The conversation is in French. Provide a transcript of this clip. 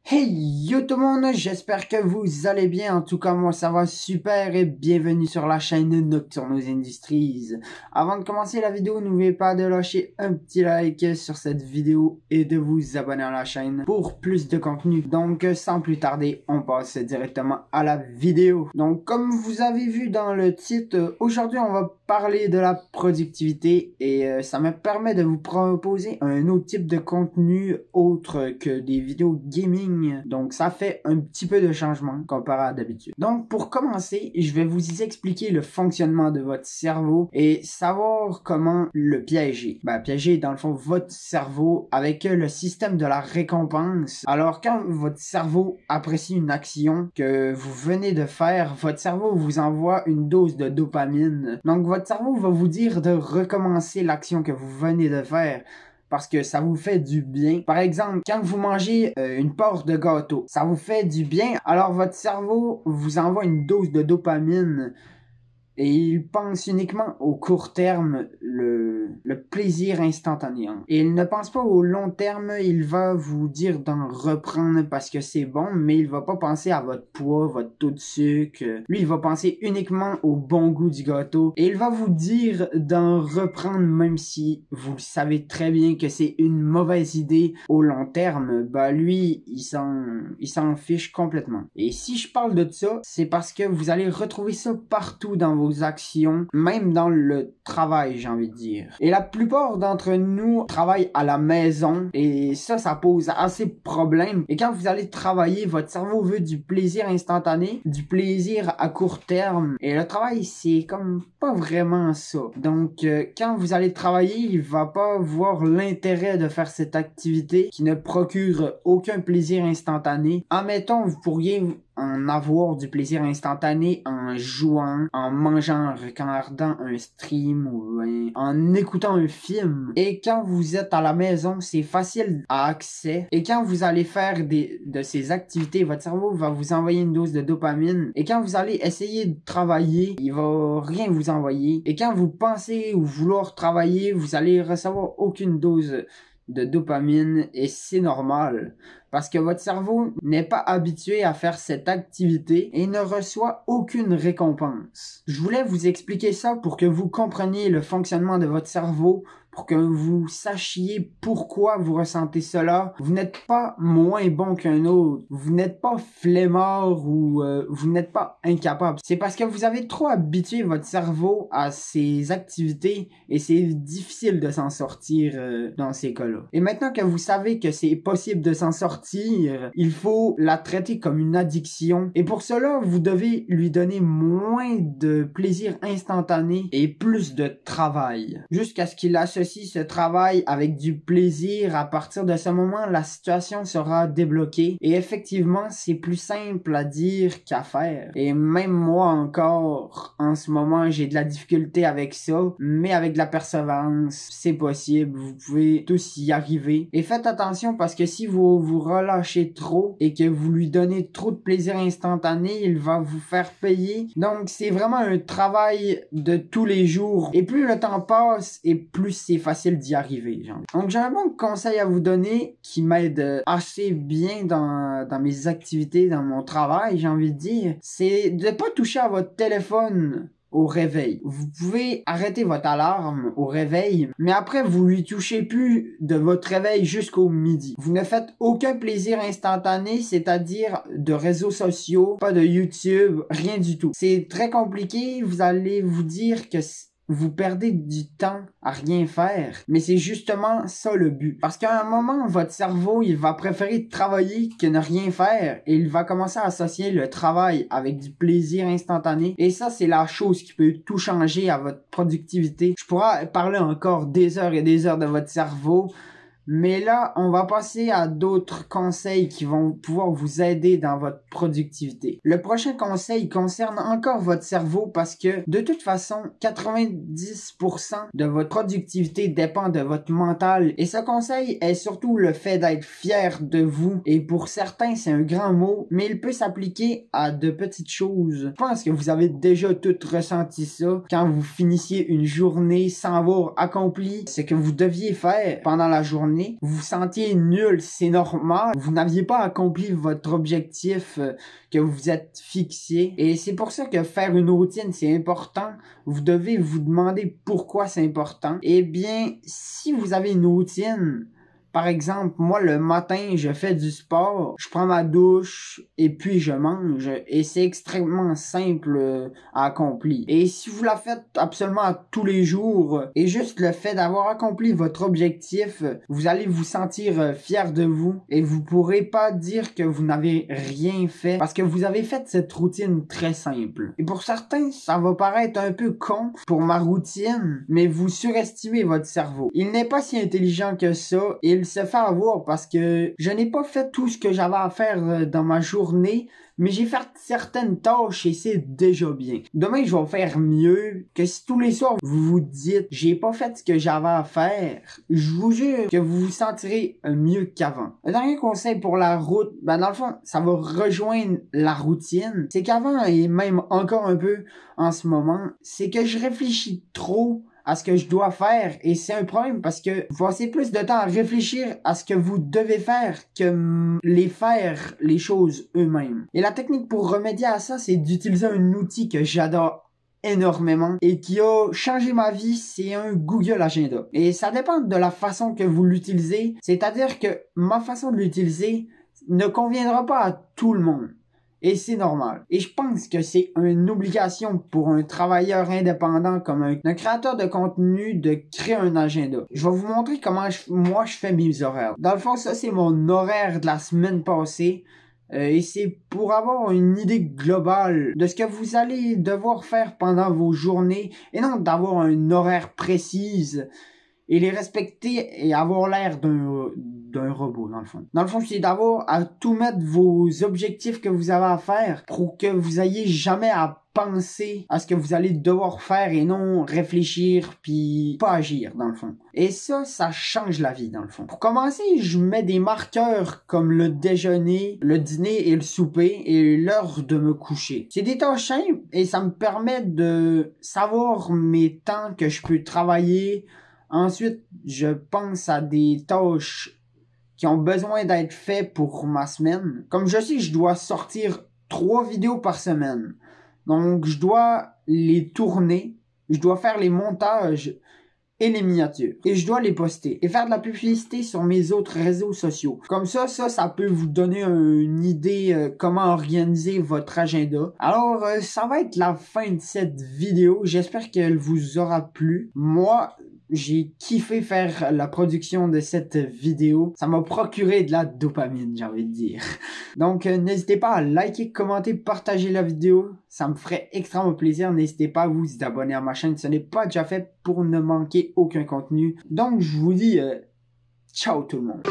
Hey yo tout le monde, j'espère que vous allez bien, en tout cas moi ça va super et bienvenue sur la chaîne Nocturnos Industries. Avant de commencer la vidéo, n'oubliez pas de lâcher un petit like sur cette vidéo et de vous abonner à la chaîne pour plus de contenu. Donc sans plus tarder, on passe directement à la vidéo. Donc comme vous avez vu dans le titre, aujourd'hui on va parler de la productivité et ça me permet de vous proposer un autre type de contenu autre que des vidéos gaming. Donc ça fait un petit peu de changement comparé à d'habitude. Donc pour commencer, je vais vous expliquer le fonctionnement de votre cerveau et savoir comment le piéger. Piéger dans le fond votre cerveau avec le système de la récompense. Alors quand votre cerveau apprécie une action que vous venez de faire, votre cerveau vous envoie une dose de dopamine. Donc votre cerveau va vous dire de recommencer l'action que vous venez de faire, parce que ça vous fait du bien. Par exemple, quand vous mangez une part de gâteau, ça vous fait du bien, alors votre cerveau vous envoie une dose de dopamine et il pense uniquement au court terme, le plaisir instantané. Et il ne pense pas au long terme, il va vous dire d'en reprendre parce que c'est bon, mais il va pas penser à votre poids, votre taux de sucre. Lui, il va penser uniquement au bon goût du gâteau et il va vous dire d'en reprendre même si vous savez très bien que c'est une mauvaise idée au long terme. Lui, il s'en fiche complètement. Et si je parle de ça, c'est parce que vous allez retrouver ça partout dans vos actions, même dans le travail, j'ai envie de dire. Et la plupart d'entre nous travaillent à la maison et ça pose assez de problèmes. Et quand vous allez travailler, votre cerveau veut du plaisir instantané, du plaisir à court terme. Et le travail, c'est comme pas vraiment ça. Donc, quand vous allez travailler, il va pas voir l'intérêt de faire cette activité qui ne procure aucun plaisir instantané. Admettons, vous pourriez en avoir du plaisir instantané en jouant, en mangeant, en regardant un stream ou en écoutant un film. Et quand vous êtes à la maison, c'est facile à accès. Et quand vous allez faire de ces activités, votre cerveau va vous envoyer une dose de dopamine. Et quand vous allez essayer de travailler, il va rien vous envoyer. Et quand vous pensez ou vouloir travailler, vous allez recevoir aucune dose de dopamine et c'est normal parce que votre cerveau n'est pas habitué à faire cette activité et ne reçoit aucune récompense. Je voulais vous expliquer ça pour que vous compreniez le fonctionnement de votre cerveau, pour que vous sachiez pourquoi vous ressentez cela. Vous n'êtes pas moins bon qu'un autre. Vous n'êtes pas flemmard ou vous n'êtes pas incapable. C'est parce que vous avez trop habitué votre cerveau à ces activités et c'est difficile de s'en sortir dans ces cas-là. Et maintenant que vous savez que c'est possible de s'en sortir, il faut la traiter comme une addiction. Et pour cela, vous devez lui donner moins de plaisir instantané et plus de travail. Jusqu'à ce qu'il associe ce travail avec du plaisir. À partir de ce moment, la situation sera débloquée. Et effectivement, c'est plus simple à dire qu'à faire. Et même moi encore, en ce moment, j'ai de la difficulté avec ça. Mais avec de la persévérance, c'est possible. Vous pouvez tous y arriver. Et faites attention parce que si vous vous relâchez trop et que vous lui donnez trop de plaisir instantané, il va vous faire payer. Donc, c'est vraiment un travail de tous les jours. Et plus le temps passe et plus c'est facile d'y arriver. Donc, j'ai un bon conseil à vous donner qui m'aide assez bien dans mes activités, dans mon travail, j'ai envie de dire. C'est de pas toucher à votre téléphone au réveil. Vous pouvez arrêter votre alarme au réveil, mais après vous lui touchez plus de votre réveil jusqu'au midi. Vous ne faites aucun plaisir instantané, c'est-à-dire de réseaux sociaux, pas de YouTube, rien du tout. C'est très compliqué, vous allez vous dire que vous perdez du temps à rien faire, mais c'est justement ça le but. Parce qu'à un moment, votre cerveau, il va préférer travailler que ne rien faire et il va commencer à associer le travail avec du plaisir instantané. Et ça, c'est la chose qui peut tout changer à votre productivité. Je pourrais parler encore des heures et des heures de votre cerveau, mais là, on va passer à d'autres conseils qui vont pouvoir vous aider dans votre productivité. Le prochain conseil concerne encore votre cerveau parce que de toute façon, 90% de votre productivité dépend de votre mental. Et ce conseil est surtout le fait d'être fier de vous. Et pour certains, c'est un grand mot, mais il peut s'appliquer à de petites choses. Je pense que vous avez déjà tout ressenti ça quand vous finissiez une journée sans avoir accompli ce que vous deviez faire pendant la journée. journée, vous vous sentiez nul, c'est normal. Vous n'aviez pas accompli votre objectif que vous êtes fixé. Et c'est pour ça que faire une routine, c'est important. Vous devez vous demander pourquoi c'est important. Eh bien, si vous avez une routine, par exemple, moi, le matin, je fais du sport, je prends ma douche et puis je mange. Et c'est extrêmement simple à accomplir. Et si vous la faites absolument tous les jours, et juste le fait d'avoir accompli votre objectif, vous allez vous sentir fier de vous. Et vous pourrez pas dire que vous n'avez rien fait parce que vous avez fait cette routine très simple. Et pour certains, ça va paraître un peu con pour ma routine, mais vous surestimez votre cerveau. Il n'est pas si intelligent que ça. Il se fait avoir parce que je n'ai pas fait tout ce que j'avais à faire dans ma journée, mais j'ai fait certaines tâches et c'est déjà bien. Demain, je vais faire mieux que si tous les soirs vous vous dites j'ai pas fait ce que j'avais à faire. Je vous jure que vous vous sentirez mieux qu'avant. Le dernier conseil pour la route, dans le fond, ça va rejoindre la routine. C'est qu'avant et même encore un peu en ce moment, c'est que je réfléchis trop à ce que je dois faire et c'est un problème parce que vous passez plus de temps à réfléchir à ce que vous devez faire que les choses eux-mêmes. Et la technique pour remédier à ça, c'est d'utiliser un outil que j'adore énormément et qui a changé ma vie, c'est un Google Agenda. Et ça dépend de la façon que vous l'utilisez, c'est-à-dire que ma façon de l'utiliser ne conviendra pas à tout le monde. Et c'est normal. Et je pense que c'est une obligation pour un travailleur indépendant comme un créateur de contenu de créer un agenda. Je vais vous montrer comment moi je fais mes horaires. Dans le fond, ça c'est mon horaire de la semaine passée. Et c'est pour avoir une idée globale de ce que vous allez devoir faire pendant vos journées et non d'avoir un horaire précis et les respecter et avoir l'air d'un robot, dans le fond. Dans le fond, c'est d'avoir à tout mettre vos objectifs que vous avez à faire pour que vous ayez jamais à penser à ce que vous allez devoir faire et non réfléchir puis pas agir, dans le fond. Et ça change la vie, dans le fond. Pour commencer, je mets des marqueurs comme le déjeuner, le dîner et le souper et l'heure de me coucher. C'est des tâches simples et ça me permet de savoir mes temps que je peux travailler. Ensuite, je pense à des tâches qui ont besoin d'être faites pour ma semaine. Comme je sais que je dois sortir 3 vidéos par semaine. Donc, je dois les tourner, je dois faire les montages et les miniatures. Et je dois les poster et faire de la publicité sur mes autres réseaux sociaux. Comme ça peut vous donner une idée comment organiser votre agenda. Alors, ça va être la fin de cette vidéo. J'espère qu'elle vous aura plu. Moi, j'ai kiffé faire la production de cette vidéo. Ça m'a procuré de la dopamine, j'ai envie de dire. Donc, n'hésitez pas à liker, commenter, partager la vidéo. Ça me ferait extrêmement plaisir. N'hésitez pas à vous abonner à ma chaîne. Ce n'est pas déjà fait pour ne manquer aucun contenu. Donc, je vous dis ciao tout le monde.